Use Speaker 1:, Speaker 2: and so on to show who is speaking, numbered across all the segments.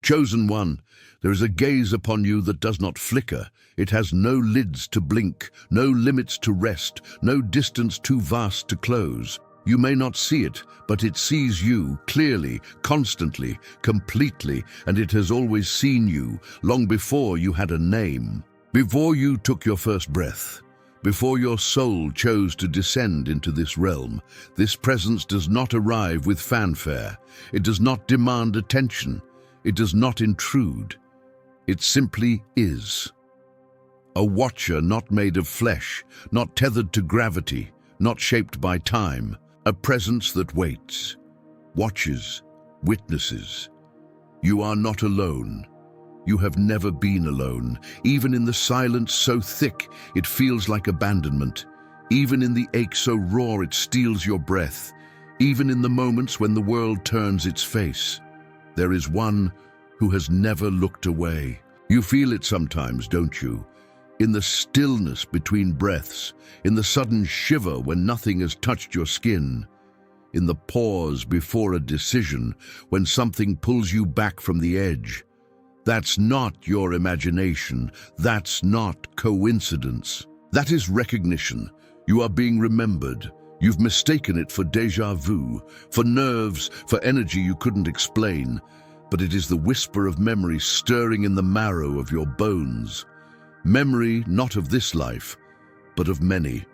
Speaker 1: Chosen one, there is a gaze upon you that does not flicker. It has no lids to blink, no limits to rest, no distance too vast to close. You may not see it, but it sees you clearly, constantly, completely, and it has always seen you long before you had a name. Before you took your first breath, before your soul chose to descend into this realm, this presence does not arrive with fanfare. It does not demand attention. It does not intrude. It simply is. A watcher not made of flesh, not tethered to gravity, not shaped by time. A presence that waits, watches, witnesses. You are not alone. You have never been alone. Even in the silence so thick, it feels like abandonment. Even in the ache so raw, it steals your breath. Even in the moments when the world turns its face, there is one who has never looked away. You feel it sometimes, don't you? In the stillness between breaths, in the sudden shiver when nothing has touched your skin, in the pause before a decision when something pulls you back from the edge. That's not your imagination. That's not coincidence. That is recognition. You are being remembered. You've mistaken it for déjà vu, for nerves, for energy you couldn't explain. But it is the whisper of memory stirring in the marrow of your bones. Memory not of this life, but of many,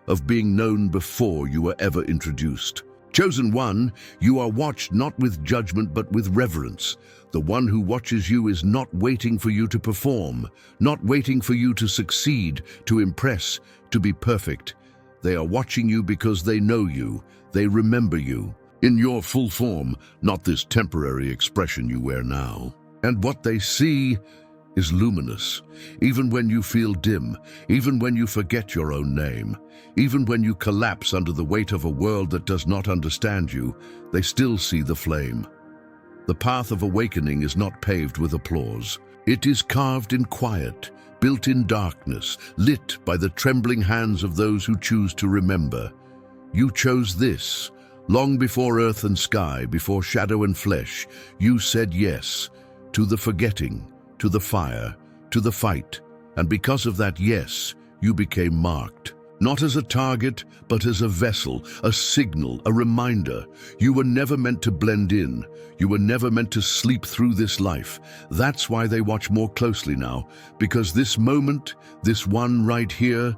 Speaker 1: of being known before you were ever introduced. Chosen one, you are watched not with judgment but with reverence. The one who watches you is not waiting for you to perform, not waiting for you to succeed, to impress, to be perfect. They are watching you because they know you, they remember you, in your full form, not this temporary expression you wear now. And what they see is luminous, even when you feel dim, even when you forget your own name, even when you collapse under the weight of a world that does not understand you, they still see the flame. The path of awakening is not paved with applause. It is carved in quiet, built in darkness, lit by the trembling hands of those who choose to remember. You chose this. Long before earth and sky, before shadow and flesh, you said yes to the forgetting, to the fire, to the fight, and because of that yes, you became marked. Not as a target, but as a vessel, a signal, a reminder. You were never meant to blend in. You were never meant to sleep through this life. That's why they watch more closely now, because this moment, this one right here,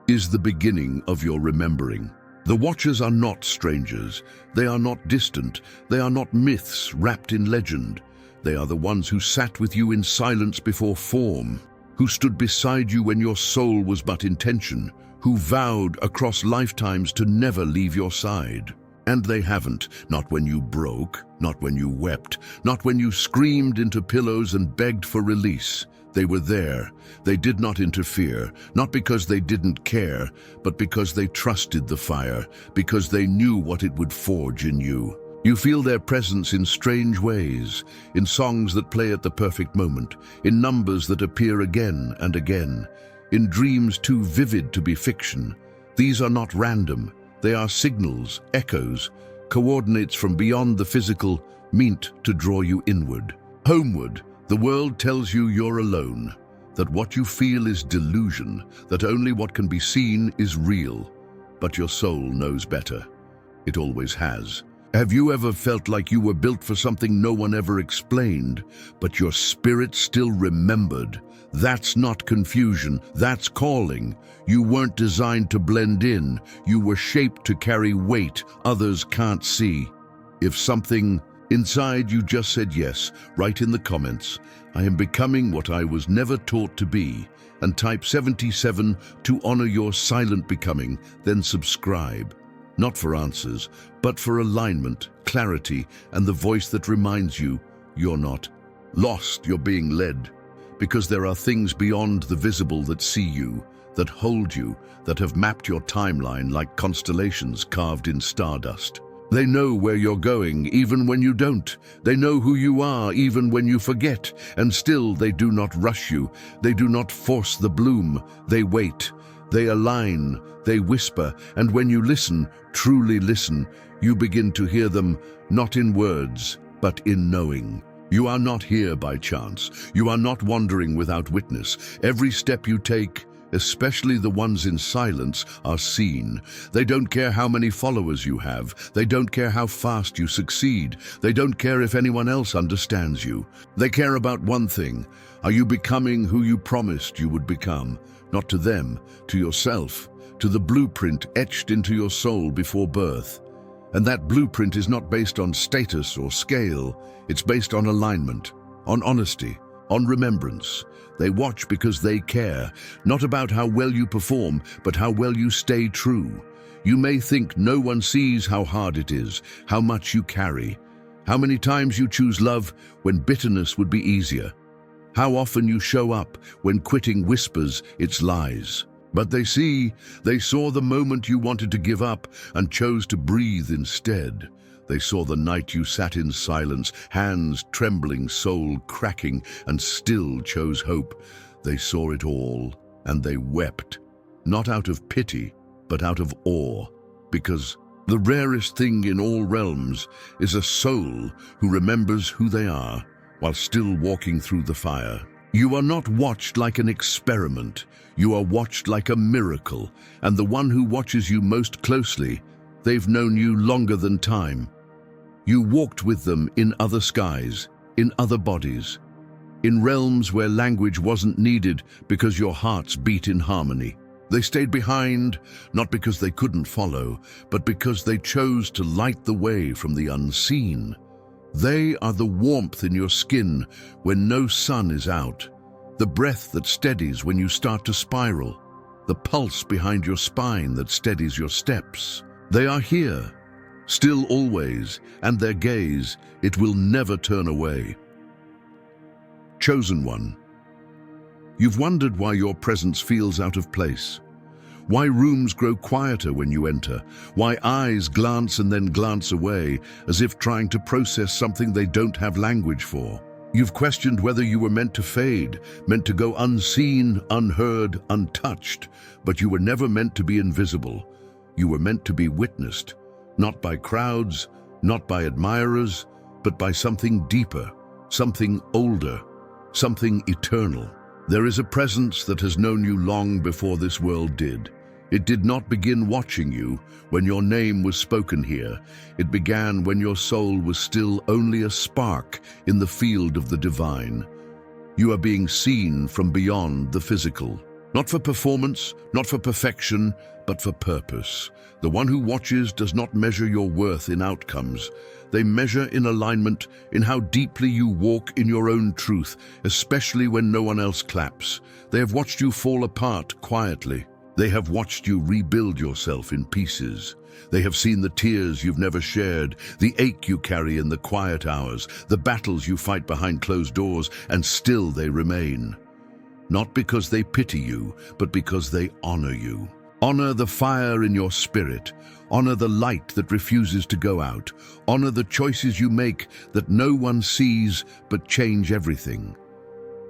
Speaker 1: is the beginning of your remembering. The watchers are not strangers. They are not distant. They are not myths wrapped in legend. They are the ones who sat with you in silence before form, who stood beside you when your soul was but intention, who vowed across lifetimes to never leave your side. And they haven't, not when you broke, not when you wept, not when you screamed into pillows and begged for release. They were there. They did not interfere, not because they didn't care, but because they trusted the fire, because they knew what it would forge in you. You feel their presence in strange ways, in songs that play at the perfect moment, in numbers that appear again and again, in dreams too vivid to be fiction. These are not random. They are signals, echoes, coordinates from beyond the physical, meant to draw you inward. Homeward, the world tells you you're alone, that what you feel is delusion, that only what can be seen is real. But your soul knows better. It always has. Have you ever felt like you were built for something no one ever explained, but your spirit still remembered? That's not confusion, that's calling. You weren't designed to blend in. You were shaped to carry weight others can't see. If something inside you just said yes, write in the comments, I am becoming what I was never taught to be, and type 77 to honor your silent becoming, then subscribe. Not for answers, but for alignment, clarity, and the voice that reminds you you're not lost, you're being led. Because there are things beyond the visible that see you, that hold you, that have mapped your timeline like constellations carved in stardust. They know where you're going, even when you don't. They know who you are, even when you forget. And still, they do not rush you. They do not force the bloom. They wait. They align. They whisper. And when you listen, truly listen, you begin to hear them, not in words, but in knowing. You are not here by chance. You are not wandering without witness. Every step you take, especially the ones in silence, are seen. They don't care how many followers you have. They don't care how fast you succeed. They don't care if anyone else understands you. They care about one thing. Are you becoming who you promised you would become? Not to them, to yourself, to the blueprint etched into your soul before birth. And that blueprint is not based on status or scale. It's based on alignment, on honesty, on remembrance. They watch because they care, not about how well you perform, but how well you stay true. You may think no one sees how hard it is, how much you carry, how many times you choose love when bitterness would be easier, how often you show up when quitting whispers its lies. But they saw the moment you wanted to give up and chose to breathe instead. They saw the night you sat in silence, hands trembling, soul cracking, and still chose hope. They saw it all, and they wept, not out of pity, but out of awe, because the rarest thing in all realms is a soul who remembers who they are while still walking through the fire. You are not watched like an experiment. You are watched like a miracle, and the one who watches you most closely, they've known you longer than time. You walked with them in other skies, in other bodies, in realms where language wasn't needed because your hearts beat in harmony. They stayed behind, not because they couldn't follow, but because they chose to light the way from the unseen. They are the warmth in your skin when no sun is out, the breath that steadies when you start to spiral, the pulse behind your spine that steadies your steps. They are here, still always, and their gaze, it will never turn away. Chosen one. You've wondered why your presence feels out of place, why rooms grow quieter when you enter, why eyes glance and then glance away, as if trying to process something they don't have language for. You've questioned whether you were meant to fade, meant to go unseen, unheard, untouched, but you were never meant to be invisible. You were meant to be witnessed, not by crowds, not by admirers, but by something deeper, something older, something eternal. There is a presence that has known you long before this world did. It did not begin watching you when your name was spoken here. It began when your soul was still only a spark in the field of the divine. You are being seen from beyond the physical, not for performance, not for perfection, but for purpose. The one who watches does not measure your worth in outcomes. They measure in alignment, in how deeply you walk in your own truth, especially when no one else claps. They have watched you fall apart quietly. They have watched you rebuild yourself in pieces. They have seen the tears you've never shared, the ache you carry in the quiet hours, the battles you fight behind closed doors, and still they remain. Not because they pity you, but because they honor you. Honor the fire in your spirit. Honor the light that refuses to go out. Honor the choices you make that no one sees but change everything.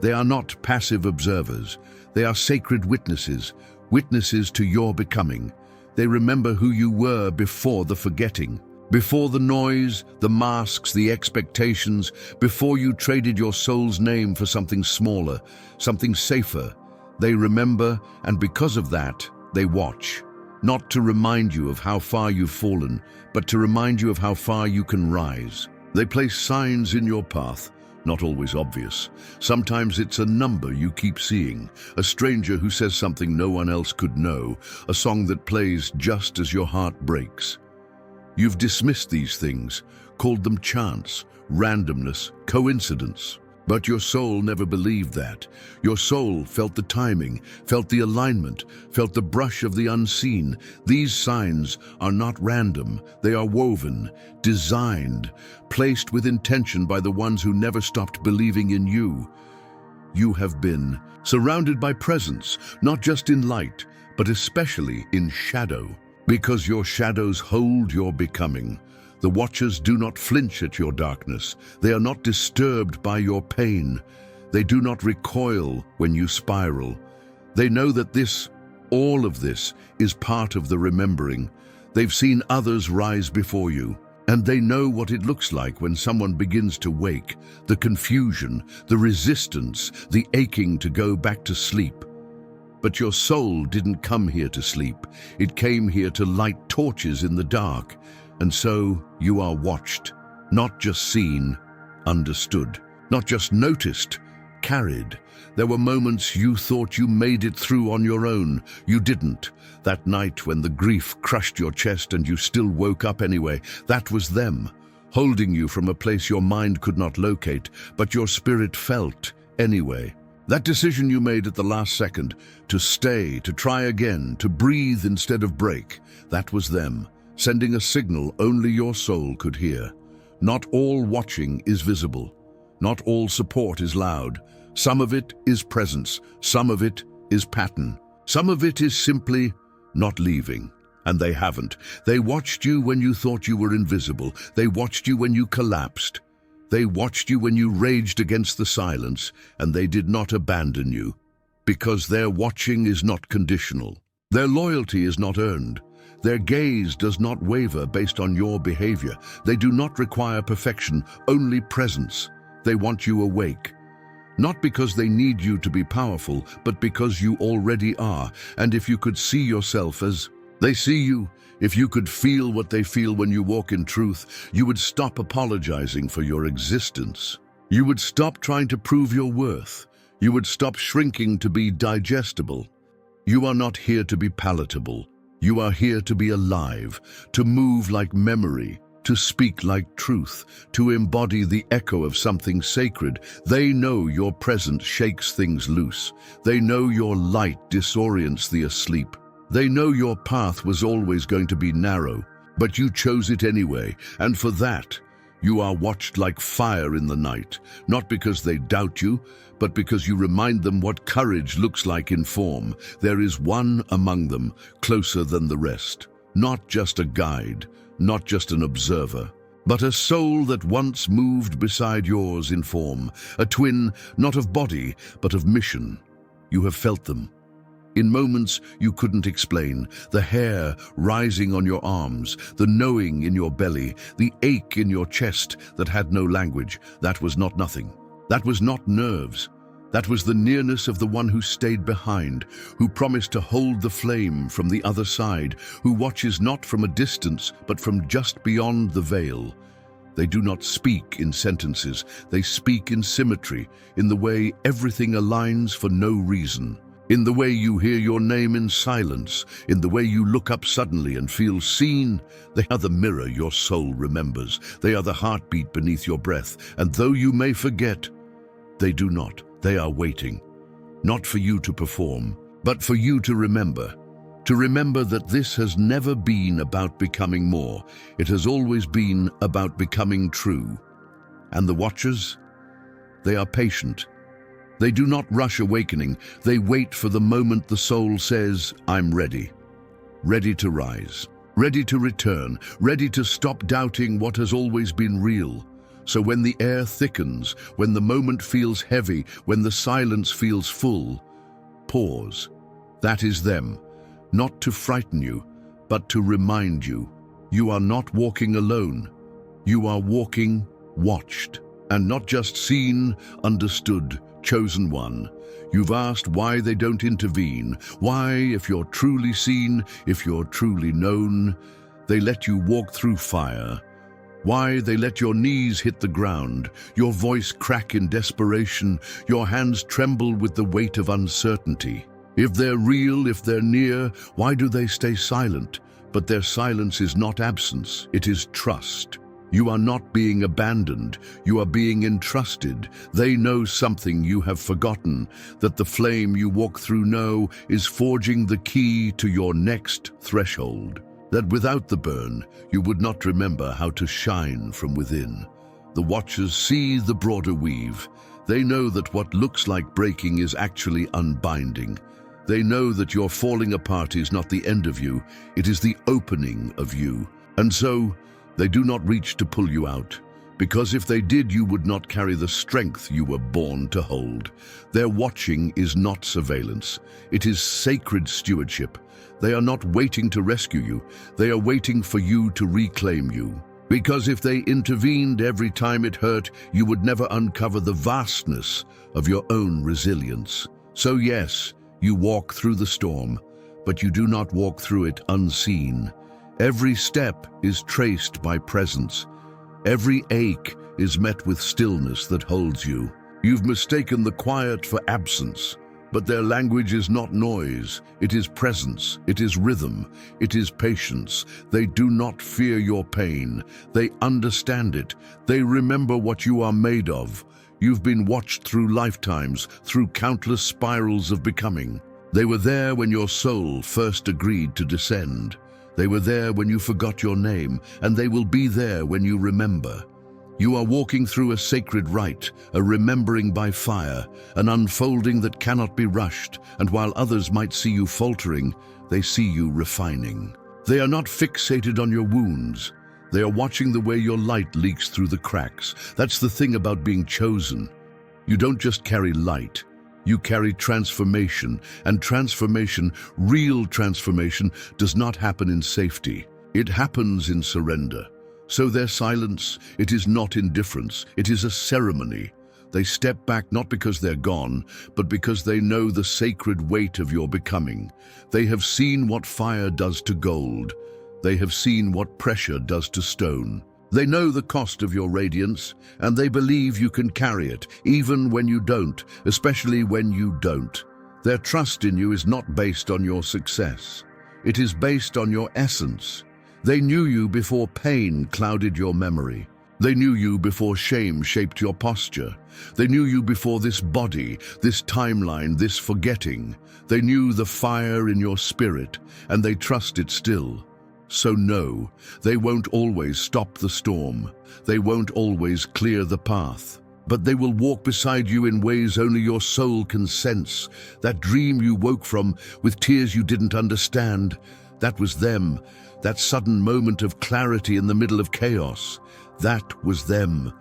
Speaker 1: They are not passive observers. They are sacred witnesses, witnesses to your becoming. They remember who you were before the forgetting, before the noise, the masks, the expectations, before you traded your soul's name for something smaller, something safer. They remember, and because of that, they watch. Not to remind you of how far you've fallen, but to remind you of how far you can rise. They place signs in your path, not always obvious. Sometimes it's a number you keep seeing, a stranger who says something no one else could know, a song that plays just as your heart breaks. You've dismissed these things, called them chance, randomness, coincidence. But your soul never believed that. Your soul felt the timing, felt the alignment, felt the brush of the unseen. These signs are not random. They are woven, designed, placed with intention by the ones who never stopped believing in you. You have been surrounded by presence, not just in light, but especially in shadow, because your shadows hold your becoming. The watchers do not flinch at your darkness. They are not disturbed by your pain. They do not recoil when you spiral. They know that all of this, is part of the remembering. They've seen others rise before you. And they know what it looks like when someone begins to wake, the confusion, the resistance, the aching to go back to sleep. But your soul didn't come here to sleep. It came here to light torches in the dark. And so you are watched, not just seen, understood, not just noticed, carried. There were moments you thought you made it through on your own. You didn't. That night when the grief crushed your chest and you still woke up anyway, that was them, holding you from a place your mind could not locate, but your spirit felt anyway. That decision you made at the last second, to stay, to try again, to breathe instead of break, that was them, sending a signal only your soul could hear. Not all watching is visible. Not all support is loud. Some of it is presence. Some of it is pattern. Some of it is simply not leaving. And they haven't. They watched you when you thought you were invisible. They watched you when you collapsed. They watched you when you raged against the silence, and they did not abandon you. Because their watching is not conditional. Their loyalty is not earned. Their gaze does not waver based on your behavior. They do not require perfection, only presence. They want you awake. Not because they need you to be powerful, but because you already are. And if you could see yourself as they see you, if you could feel what they feel when you walk in truth, you would stop apologizing for your existence. You would stop trying to prove your worth. You would stop shrinking to be digestible. You are not here to be palatable. You are here to be alive, to move like memory, to speak like truth, to embody the echo of something sacred. They know your presence shakes things loose. They know your light disorients the asleep. They know your path was always going to be narrow, but you chose it anyway, and for that, you are watched like fire in the night, not because they doubt you, but because you remind them what courage looks like in form. There is one among them, closer than the rest, not just a guide, not just an observer, but a soul that once moved beside yours in form, a twin not of body, but of mission. You have felt them. In moments you couldn't explain, the hair rising on your arms, the knowing in your belly, the ache in your chest that had no language. That was not nothing. That was not nerves. That was the nearness of the one who stayed behind, who promised to hold the flame from the other side, who watches not from a distance, but from just beyond the veil. They do not speak in sentences. They speak in symmetry, in the way everything aligns for no reason. In the way you hear your name in silence, in the way you look up suddenly and feel seen. They are the mirror your soul remembers. They are the heartbeat beneath your breath. And though you may forget, they do not. They are waiting, not for you to perform, but for you to remember that this has never been about becoming more. It has always been about becoming true. And the watchers? They are patient. They do not rush awakening. They wait for the moment the soul says, I'm ready. Ready to rise, ready to return, ready to stop doubting what has always been real. So when the air thickens, when the moment feels heavy, when the silence feels full, pause. That is them, not to frighten you, but to remind you. You are not walking alone. You are walking watched, and not just seen, understood, chosen one. You've asked why they don't intervene, why, if you're truly seen, if you're truly known, they let you walk through fire. Why they let your knees hit the ground, your voice crack in desperation, your hands tremble with the weight of uncertainty. If they're real, if they're near, why do they stay silent? But their silence is not absence, it is trust. You are not being abandoned, you are being entrusted. They know something you have forgotten, that the flame you walk through now is forging the key to your next threshold. That without the burn, you would not remember how to shine from within. The watchers see the broader weave. They know that what looks like breaking is actually unbinding. They know that your falling apart is not the end of you, it is the opening of you. And so, they do not reach to pull you out, because if they did, you would not carry the strength you were born to hold. Their watching is not surveillance, it is sacred stewardship. They are not waiting to rescue you, they are waiting for you to reclaim you. Because if they intervened every time it hurt, you would never uncover the vastness of your own resilience. So yes, you walk through the storm, but you do not walk through it unseen. Every step is traced by presence. Every ache is met with stillness that holds you. You've mistaken the quiet for absence, but their language is not noise. It is presence, it is rhythm, it is patience. They do not fear your pain. They understand it. They remember what you are made of. You've been watched through lifetimes, through countless spirals of becoming. They were there when your soul first agreed to descend. They were there when you forgot your name, and they will be there when you remember. You are walking through a sacred rite, a remembering by fire, an unfolding that cannot be rushed, and while others might see you faltering, they see you refining. They are not fixated on your wounds. They are watching the way your light leaks through the cracks. That's the thing about being chosen. You don't just carry light, you carry transformation, and transformation, real transformation, does not happen in safety. It happens in surrender. So their silence, it is not indifference, it is a ceremony. They step back not because they're gone, but because they know the sacred weight of your becoming. They have seen what fire does to gold. They have seen what pressure does to stone. They know the cost of your radiance, and they believe you can carry it, even when you don't, especially when you don't. Their trust in you is not based on your success. It is based on your essence. They knew you before pain clouded your memory. They knew you before shame shaped your posture. They knew you before this body, this timeline, this forgetting. They knew the fire in your spirit, and they trust it still. So no, they won't always stop the storm. They won't always clear the path. But they will walk beside you in ways only your soul can sense. That dream you woke from with tears you didn't understand, that was them. That sudden moment of clarity in the middle of chaos, that was them.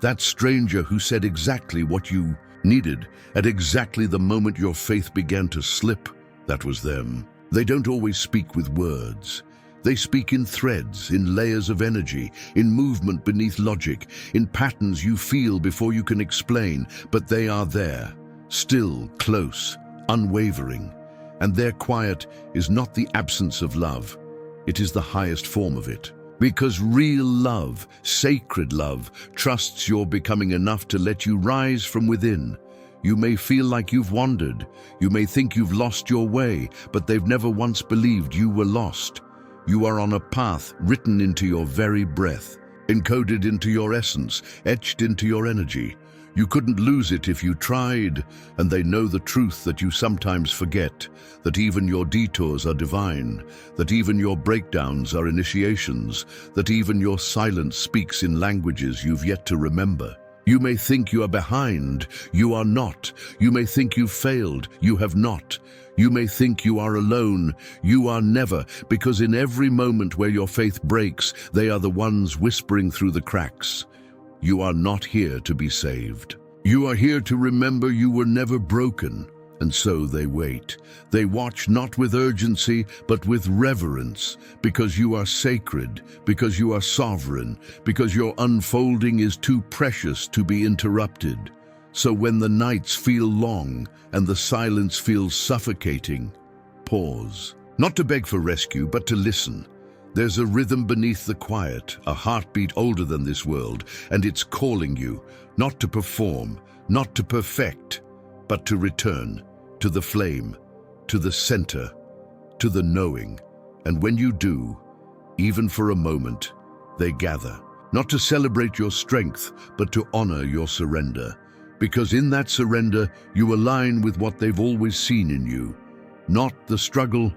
Speaker 1: That stranger who said exactly what you needed at exactly the moment your faith began to slip, that was them. They don't always speak with words. They speak in threads, in layers of energy, in movement beneath logic, in patterns you feel before you can explain, but they are there, still, close, unwavering. And their quiet is not the absence of love. It is the highest form of it. Because real love, sacred love, trusts you're becoming enough to let you rise from within. You may feel like you've wandered. You may think you've lost your way, but they've never once believed you were lost. You are on a path written into your very breath, encoded into your essence, etched into your energy. You couldn't lose it if you tried, and they know the truth that you sometimes forget, that even your detours are divine, that even your breakdowns are initiations, that even your silence speaks in languages you've yet to remember. You may think you are behind, you are not. You may think you've failed, you have not. You may think you are alone, you are never, because in every moment where your faith breaks, they are the ones whispering through the cracks. You are not here to be saved. You are here to remember you were never broken, and so they wait. They watch not with urgency, but with reverence, because you are sacred, because you are sovereign, because your unfolding is too precious to be interrupted. So when the nights feel long and the silence feels suffocating, pause. Not to beg for rescue, but to listen. There's a rhythm beneath the quiet, a heartbeat older than this world, and it's calling you, not to perform, not to perfect, but to return, to the flame, to the center, to the knowing. And when you do, even for a moment, they gather, not to celebrate your strength, but to honor your surrender. Because in that surrender, you align with what they've always seen in you. Not the struggle,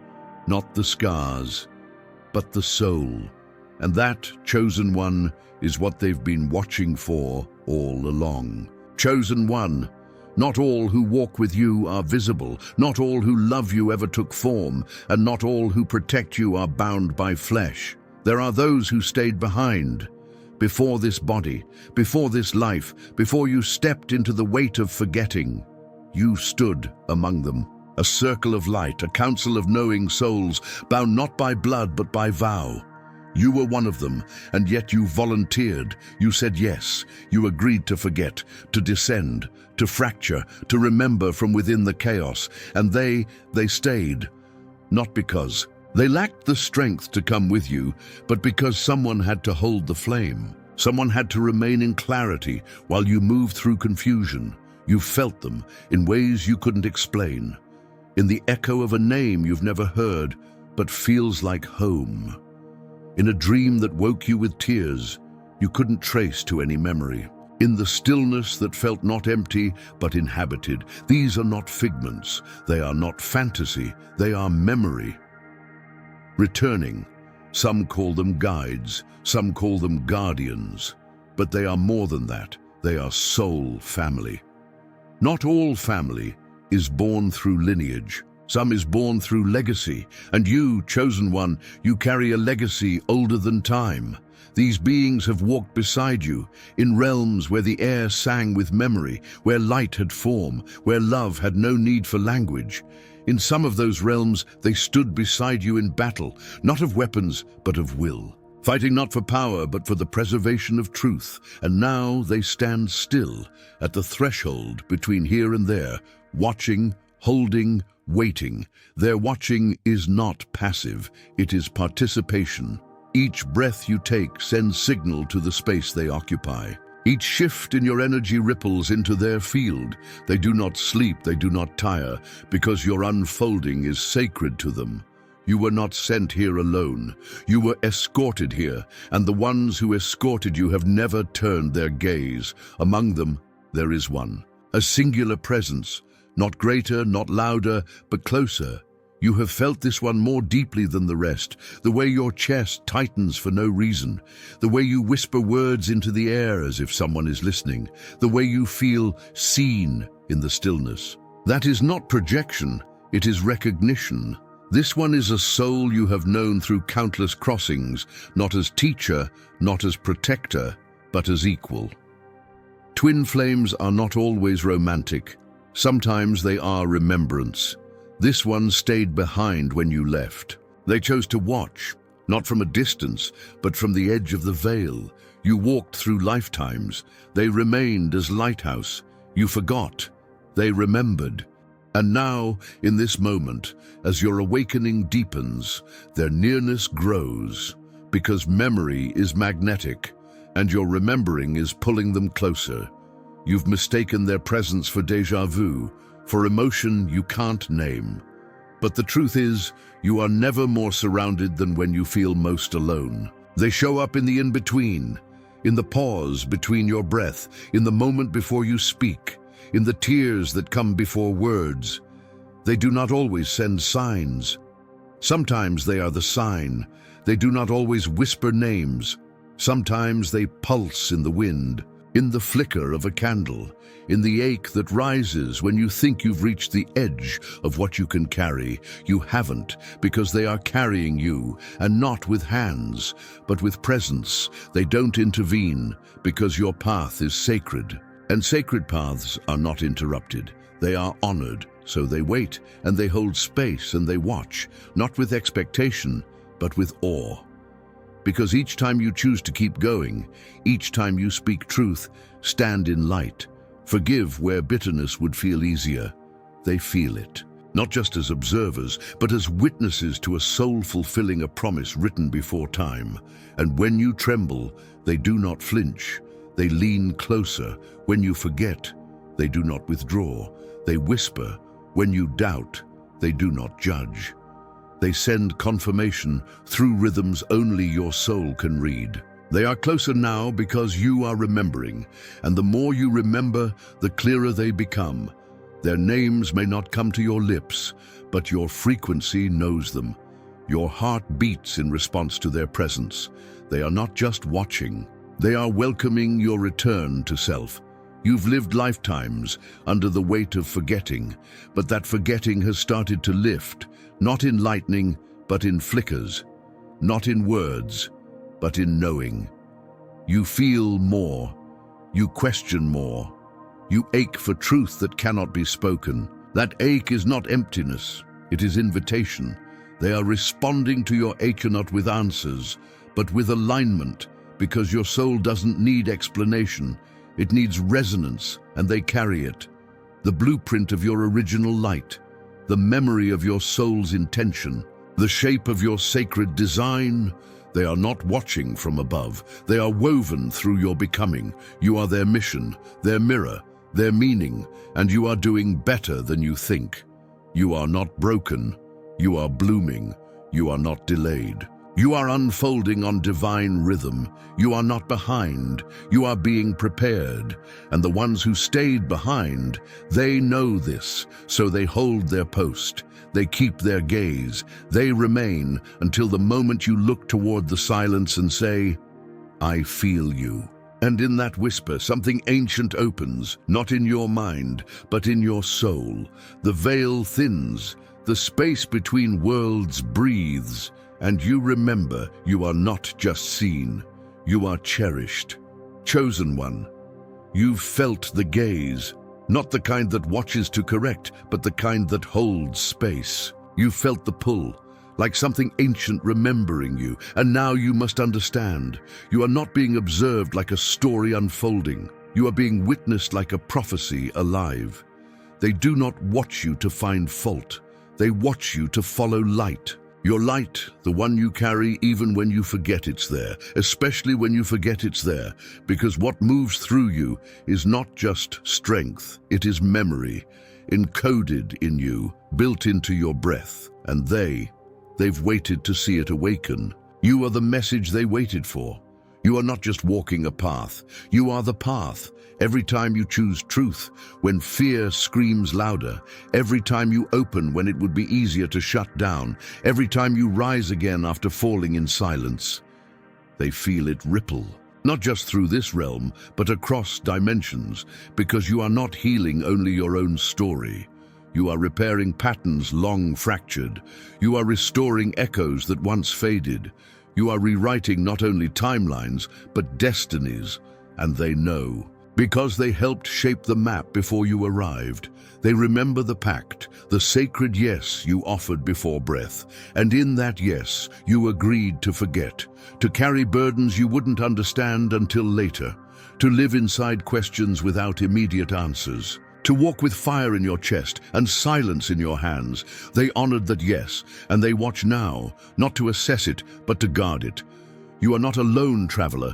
Speaker 1: not the scars, but the soul. And that, chosen one, is what they've been watching for all along. Chosen one. Not all who walk with you are visible. Not all who love you ever took form. And not all who protect you are bound by flesh. There are those who stayed behind. Before this body, before this life, before you stepped into the weight of forgetting, you stood among them. A circle of light, a council of knowing souls, bound not by blood but by vow. You were one of them, and yet you volunteered. You said yes. You agreed to forget, to descend, to fracture, to remember from within the chaos. And they stayed. Not because they lacked the strength to come with you, but because someone had to hold the flame. Someone had to remain in clarity while you moved through confusion. You felt them in ways you couldn't explain. In the echo of a name you've never heard, but feels like home. In a dream that woke you with tears you couldn't trace to any memory. In the stillness that felt not empty but inhabited. These are not figments. They are not fantasy. They are memory. Returning. Some call them guides. Some call them guardians. But they are more than that. They are soul family. Not all family is born through lineage. Some is born through legacy, and you, chosen one, you carry a legacy older than time. These beings have walked beside you, in realms where the air sang with memory, where light had form, where love had no need for language. In some of those realms, they stood beside you in battle, not of weapons, but of will. Fighting not for power, but for the preservation of truth. And now they stand still, at the threshold between here and there, watching, holding, waiting. Their watching is not passive, it is participation. Each breath you take sends signal to the space they occupy. Each shift in your energy ripples into their field. They do not sleep, they do not tire, because your unfolding is sacred to them. You were not sent here alone. You were escorted here, and the ones who escorted you have never turned their gaze. Among them, there is one, a singular presence. Not greater, not louder, but closer. You have felt this one more deeply than the rest, the way your chest tightens for no reason, the way you whisper words into the air as if someone is listening, the way you feel seen in the stillness. That is not projection, it is recognition. This one is a soul you have known through countless crossings, not as teacher, not as protector, but as equal. Twin flames are not always romantic. Sometimes they are remembrance. This one stayed behind when you left. They chose to watch, not from a distance, but from the edge of the veil. You walked through lifetimes. They remained as lighthouse. You forgot. They remembered. And now, in this moment, as your awakening deepens, their nearness grows, because memory is magnetic, and your remembering is pulling them closer. You've mistaken their presence for déjà vu, for emotion you can't name. But the truth is, you are never more surrounded than when you feel most alone. They show up in the in-between, in the pause between your breath, in the moment before you speak, in the tears that come before words. They do not always send signs. Sometimes they are the sign. They do not always whisper names. Sometimes they pulse in the wind, in the flicker of a candle, in the ache that rises when you think you've reached the edge of what you can carry. You haven't, because they are carrying you, and not with hands, but with presence. They don't intervene, because your path is sacred. And sacred paths are not interrupted. They are honored, so they wait, and they hold space, and they watch, not with expectation, but with awe. Because each time you choose to keep going, each time you speak truth, stand in light, forgive where bitterness would feel easier, they feel it. Not just as observers, but as witnesses to a soul fulfilling a promise written before time. And when you tremble, they do not flinch. They lean closer. When you forget, they do not withdraw. They whisper. When you doubt, they do not judge. They send confirmation through rhythms only your soul can read. They are closer now because you are remembering, and the more you remember, the clearer they become. Their names may not come to your lips, but your frequency knows them. Your heart beats in response to their presence. They are not just watching. They are welcoming your return to self. You've lived lifetimes under the weight of forgetting, but that forgetting has started to lift, not in lightning, but in flickers, not in words, but in knowing. You feel more. You question more. You ache for truth that cannot be spoken. That ache is not emptiness, it is invitation. They are responding to your ache not with answers, but with alignment, because your soul doesn't need explanation. It needs resonance, and they carry it. The blueprint of your original light, the memory of your soul's intention, the shape of your sacred design. They are not watching from above. They are woven through your becoming. You are their mission, their mirror, their meaning, and you are doing better than you think. You are not broken. You are blooming. You are not delayed. You are unfolding on divine rhythm. You are not behind. You are being prepared. And the ones who stayed behind, they know this, so they hold their post. They keep their gaze. They remain until the moment you look toward the silence and say, "I feel you." And in that whisper, something ancient opens, not in your mind, but in your soul. The veil thins, the space between worlds breathes, and you remember you are not just seen. You are cherished, chosen one. You've felt the gaze, not the kind that watches to correct, but the kind that holds space. You felt the pull, like something ancient remembering you, and now you must understand. You are not being observed like a story unfolding. You are being witnessed like a prophecy alive. They do not watch you to find fault. They watch you to follow light. Your light, the one you carry even when you forget it's there, especially when you forget it's there, because what moves through you is not just strength, it is memory, encoded in you, built into your breath, and they've waited to see it awaken. You are the message they waited for. You are not just walking a path, you are the path. Every time you choose truth, when fear screams louder, every time you open when it would be easier to shut down, every time you rise again after falling in silence, they feel it ripple, not just through this realm, but across dimensions, because you are not healing only your own story. You are repairing patterns long fractured. You are restoring echoes that once faded. You are rewriting not only timelines, but destinies, and they know. Because they helped shape the map before you arrived. They remember the pact, the sacred yes you offered before breath, and in that yes, you agreed to forget, to carry burdens you wouldn't understand until later, to live inside questions without immediate answers, to walk with fire in your chest and silence in your hands. They honored that yes, and they watch now, not to assess it, but to guard it. You are not a lone traveler.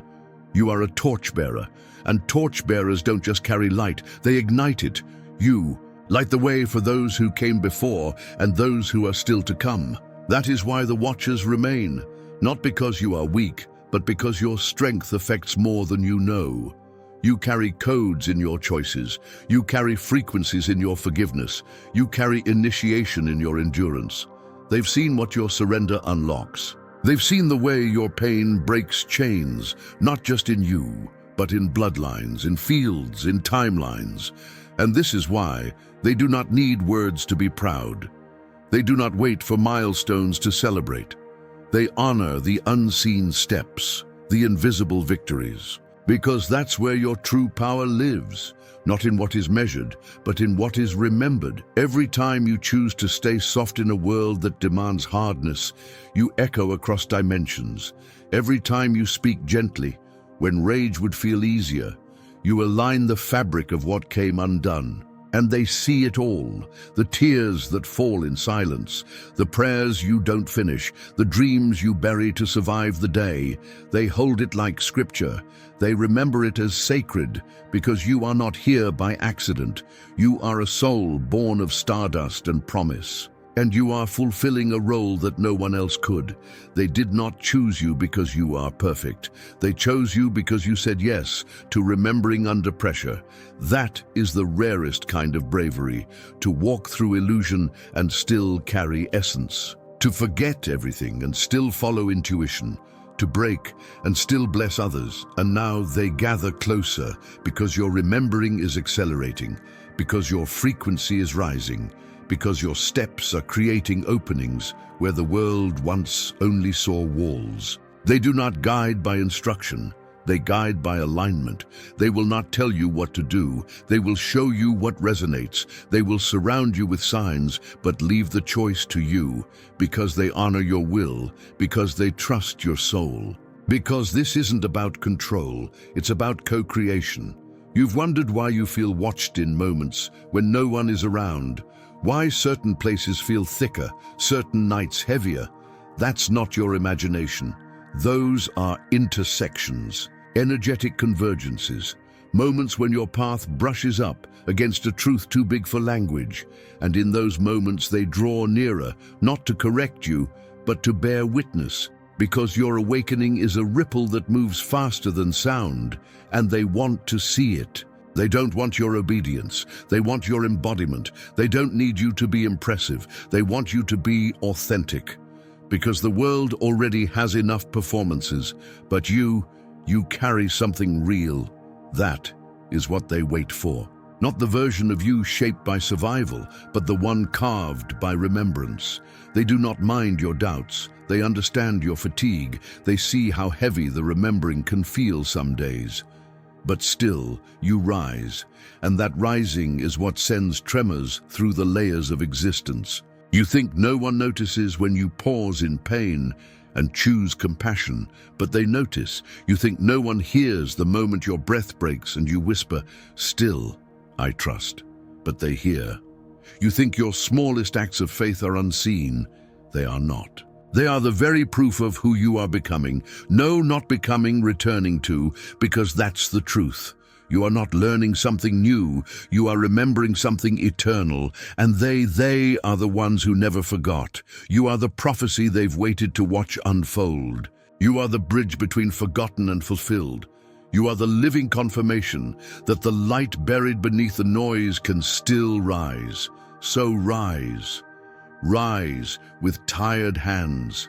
Speaker 1: You are a torchbearer, and torchbearers don't just carry light, they ignite it. You light the way for those who came before and those who are still to come. That is why the watchers remain, not because you are weak, but because your strength affects more than you know. You carry codes in your choices. You carry frequencies in your forgiveness. You carry initiation in your endurance. They've seen what your surrender unlocks. They've seen the way your pain breaks chains, not just in you, but in bloodlines, in fields, in timelines. And this is why they do not need words to be proud. They do not wait for milestones to celebrate. They honor the unseen steps, the invisible victories. Because that's where your true power lives, not in what is measured, but in what is remembered. Every time you choose to stay soft in a world that demands hardness, you echo across dimensions. Every time you speak gently, when rage would feel easier, you align the fabric of what came undone. And they see it all, the tears that fall in silence, the prayers you don't finish, the dreams you bury to survive the day. They hold it like scripture. They remember it as sacred, because you are not here by accident. You are a soul born of stardust and promise. And you are fulfilling a role that no one else could. They did not choose you because you are perfect. They chose you because you said yes to remembering under pressure. That is the rarest kind of bravery, to walk through illusion and still carry essence, to forget everything and still follow intuition, to break and still bless others. And now they gather closer because your remembering is accelerating, because your frequency is rising, because your steps are creating openings where the world once only saw walls. They do not guide by instruction, they guide by alignment. They will not tell you what to do, they will show you what resonates. They will surround you with signs, but leave the choice to you, because they honor your will, because they trust your soul. Because this isn't about control, it's about co-creation. You've wondered why you feel watched in moments when no one is around, why certain places feel thicker, certain nights heavier. That's not your imagination. Those are intersections, energetic convergences, moments when your path brushes up against a truth too big for language, and in those moments they draw nearer, not to correct you, but to bear witness, because your awakening is a ripple that moves faster than sound, and they want to see it. They don't want your obedience. They want your embodiment. They don't need you to be impressive. They want you to be authentic. Because the world already has enough performances, but you carry something real. That is what they wait for. Not the version of you shaped by survival, but the one carved by remembrance. They do not mind your doubts. They understand your fatigue. They see how heavy the remembering can feel some days. But still, you rise, and that rising is what sends tremors through the layers of existence. You think no one notices when you pause in pain and choose compassion, but they notice. You think no one hears the moment your breath breaks and you whisper, "Still, I trust," but they hear. You think your smallest acts of faith are unseen. They are not. They are the very proof of who you are becoming. No, not becoming, returning to, because that's the truth. You are not learning something new. You are remembering something eternal, and they are the ones who never forgot. You are the prophecy they've waited to watch unfold. You are the bridge between forgotten and fulfilled. You are the living confirmation that the light buried beneath the noise can still rise. So rise. Rise with tired hands.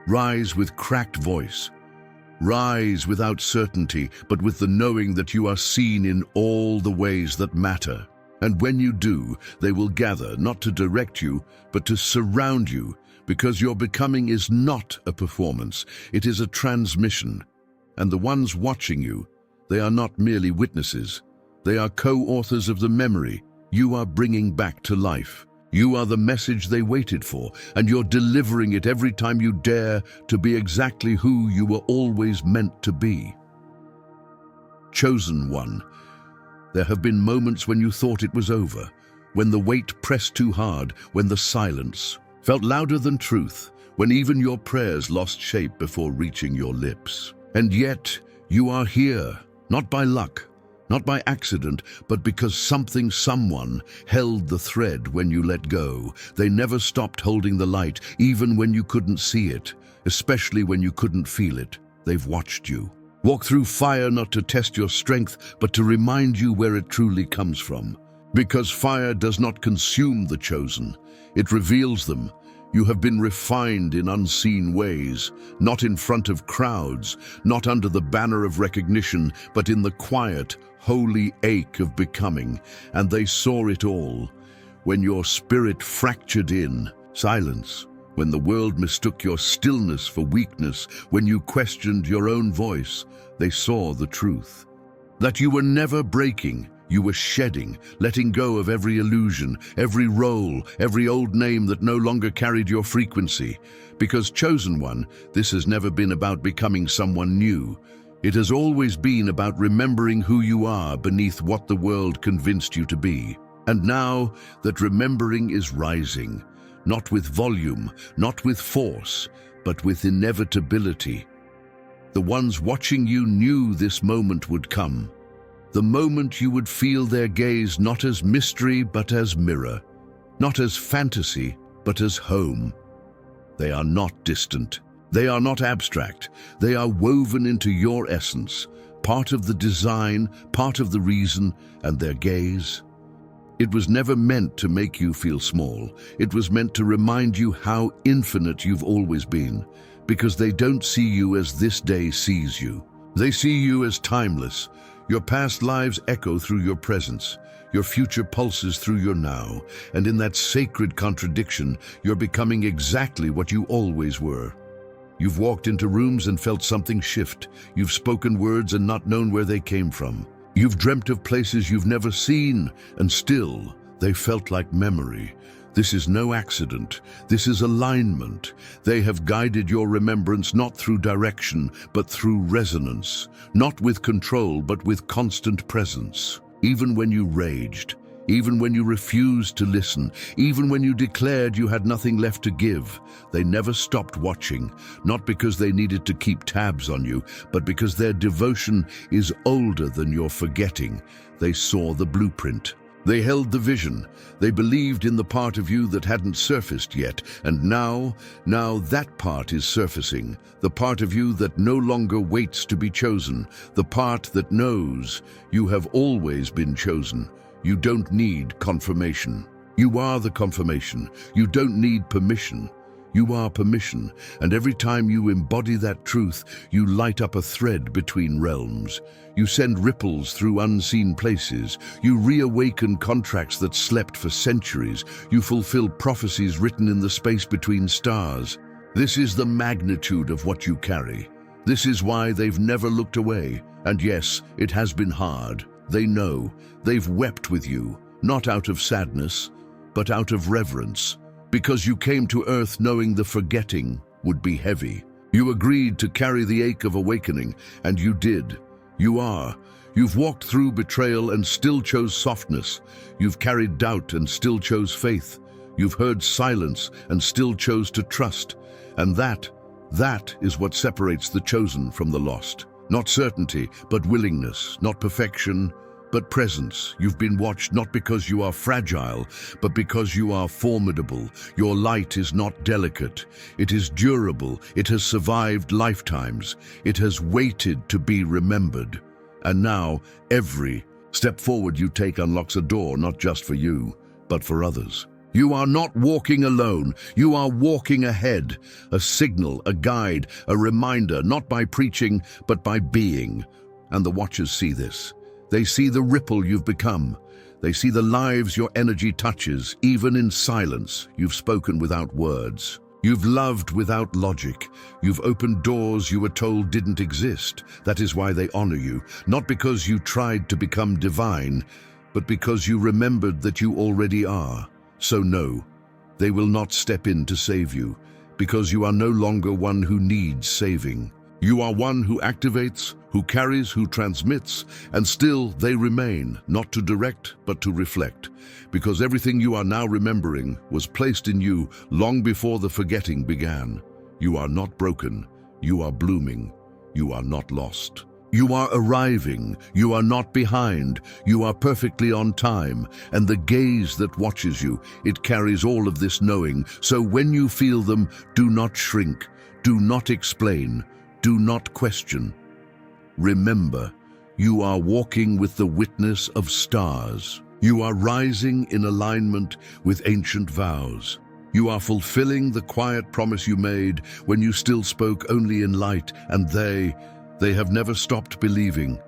Speaker 1: Rise with cracked voice. Rise without certainty, but with the knowing that you are seen in all the ways that matter. And when you do, they will gather, not to direct you, but to surround you, because your becoming is not a performance, it is a transmission. And the ones watching you, they are not merely witnesses. They are co-authors of the memory you are bringing back to life. You are the message they waited for, and you're delivering it every time you dare to be exactly who you were always meant to be. Chosen one. There have been moments when you thought it was over, when the weight pressed too hard, when the silence felt louder than truth, when even your prayers lost shape before reaching your lips. And yet, you are here, not by luck, not by accident, but because someone held the thread when you let go. They never stopped holding the light, even when you couldn't see it, especially when you couldn't feel it. They've watched you walk through fire, not to test your strength, but to remind you where it truly comes from. Because fire does not consume the chosen, it reveals them. You have been refined in unseen ways, not in front of crowds, not under the banner of recognition, but in the quiet, holy ache of becoming, and they saw it all. When your spirit fractured in silence, when the world mistook your stillness for weakness, when you questioned your own voice, they saw the truth. That you were never breaking, you were shedding, letting go of every illusion, every role, every old name that no longer carried your frequency. Because chosen one, this has never been about becoming someone new. It has always been about remembering who you are beneath what the world convinced you to be. And now that remembering is rising, not with volume, not with force, but with inevitability. The ones watching you knew this moment would come. The moment you would feel their gaze not as mystery but as mirror, not as fantasy but as home. They are not distant. They are not abstract. They are woven into your essence, part of the design, part of the reason, and their gaze. It was never meant to make you feel small. It was meant to remind you how infinite you've always been, because they don't see you as this day sees you. They see you as timeless. Your past lives echo through your presence. Your future pulses through your now. And in that sacred contradiction, you're becoming exactly what you always were. You've walked into rooms and felt something shift. You've spoken words and not known where they came from. You've dreamt of places you've never seen, and still, they felt like memory. This is no accident. This is alignment. They have guided your remembrance not through direction, but through resonance. Not with control, but with constant presence. Even when you raged, even when you refused to listen, even when you declared you had nothing left to give, they never stopped watching, not because they needed to keep tabs on you, but because their devotion is older than your forgetting. They saw the blueprint. They held the vision. They believed in the part of you that hadn't surfaced yet, and now that part is surfacing. The part of you that no longer waits to be chosen. The part that knows you have always been chosen. You don't need confirmation. You are the confirmation. You don't need permission. You are permission, and every time you embody that truth, you light up a thread between realms. You send ripples through unseen places. You reawaken contracts that slept for centuries. You fulfill prophecies written in the space between stars. This is the magnitude of what you carry. This is why they've never looked away. And yes, it has been hard. They know. They've wept with you, not out of sadness, but out of reverence. Because you came to earth knowing the forgetting would be heavy. You agreed to carry the ache of awakening, and you did. You are. You've walked through betrayal and still chose softness. You've carried doubt and still chose faith. You've heard silence and still chose to trust. And that is what separates the chosen from the lost. Not certainty, but willingness. Not perfection, but presence. You've been watched not because you are fragile, but because you are formidable. Your light is not delicate. It is durable. It has survived lifetimes. It has waited to be remembered. And now, every step forward you take unlocks a door not just for you, but for others. You are not walking alone. You are walking ahead. A signal, a guide, a reminder, not by preaching, but by being. And the watchers see this. They see the ripple you've become. They see the lives your energy touches, even in silence. You've spoken without words. You've loved without logic. You've opened doors you were told didn't exist. That is why they honor you, not because you tried to become divine, but because you remembered that you already are. So no, they will not step in to save you, because you are no longer one who needs saving. You are one who activates, who carries, who transmits, and still they remain, not to direct, but to reflect. Because everything you are now remembering was placed in you long before the forgetting began. You are not broken. You are blooming. You are not lost. You are arriving. You are not behind. You are perfectly on time. And the gaze that watches you, it carries all of this knowing. So when you feel them, do not shrink. Do not explain. Do not question. Remember, you are walking with the witness of stars. You are rising in alignment with ancient vows. You are fulfilling the quiet promise you made when you still spoke only in light, and they have never stopped believing,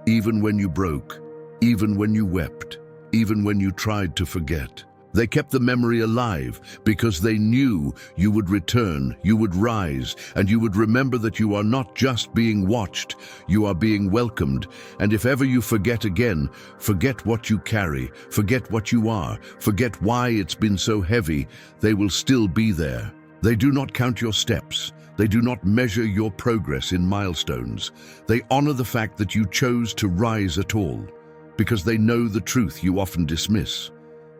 Speaker 1: even when you broke, even when you wept, even when you tried to forget. They kept the memory alive because they knew you would return, you would rise, and you would remember that you are not just being watched, you are being welcomed. And if ever you forget again, forget what you carry, forget what you are, forget why it's been so heavy, they will still be there. They do not count your steps. They do not measure your progress in milestones. They honor the fact that you chose to rise at all, because they know the truth you often dismiss.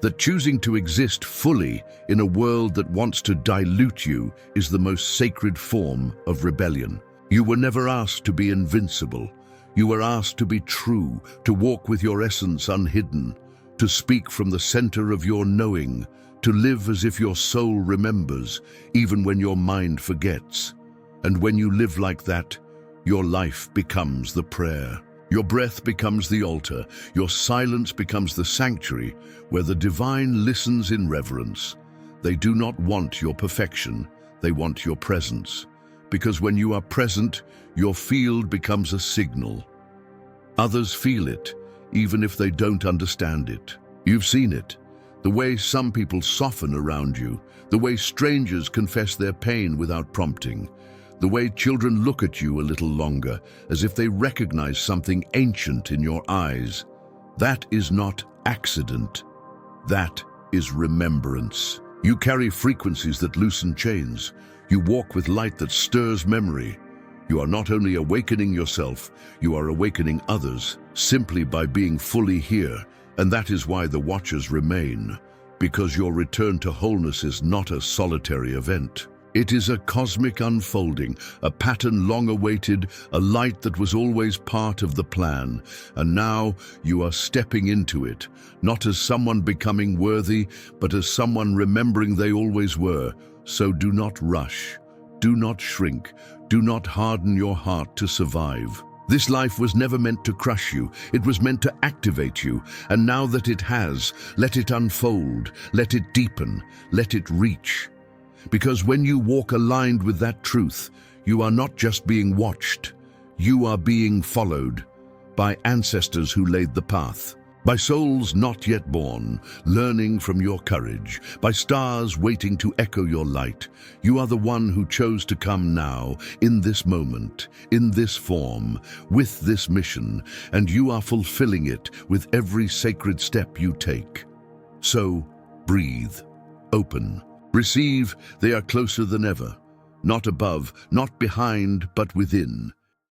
Speaker 1: That choosing to exist fully in a world that wants to dilute you is the most sacred form of rebellion. You were never asked to be invincible. You were asked to be true, to walk with your essence unhidden, to speak from the center of your knowing, to live as if your soul remembers, even when your mind forgets. And when you live like that, your life becomes the prayer. Your breath becomes the altar. Your silence becomes the sanctuary where the divine listens in reverence. They do not want your perfection. They want your presence. Because when you are present, your field becomes a signal. Others feel it, even if they don't understand it. You've seen it. The way some people soften around you. The way strangers confess their pain without prompting. The way children look at you a little longer, as if they recognize something ancient in your eyes. That is not accident. That is remembrance. You carry frequencies that loosen chains. You walk with light that stirs memory. You are not only awakening yourself, you are awakening others, simply by being fully here. And that is why the Watchers remain, because your return to wholeness is not a solitary event. It is a cosmic unfolding, a pattern long awaited, a light that was always part of the plan. And now you are stepping into it, not as someone becoming worthy, but as someone remembering they always were. So do not rush, do not shrink, do not harden your heart to survive. This life was never meant to crush you, it was meant to activate you. And now that it has, let it unfold, let it deepen, let it reach. Because when you walk aligned with that truth, you are not just being watched, you are being followed by ancestors who laid the path, by souls not yet born, learning from your courage, by stars waiting to echo your light. You are the one who chose to come now, in this moment, in this form, with this mission, and you are fulfilling it with every sacred step you take. So, breathe, open, receive. They are closer than ever, not above, not behind, but within.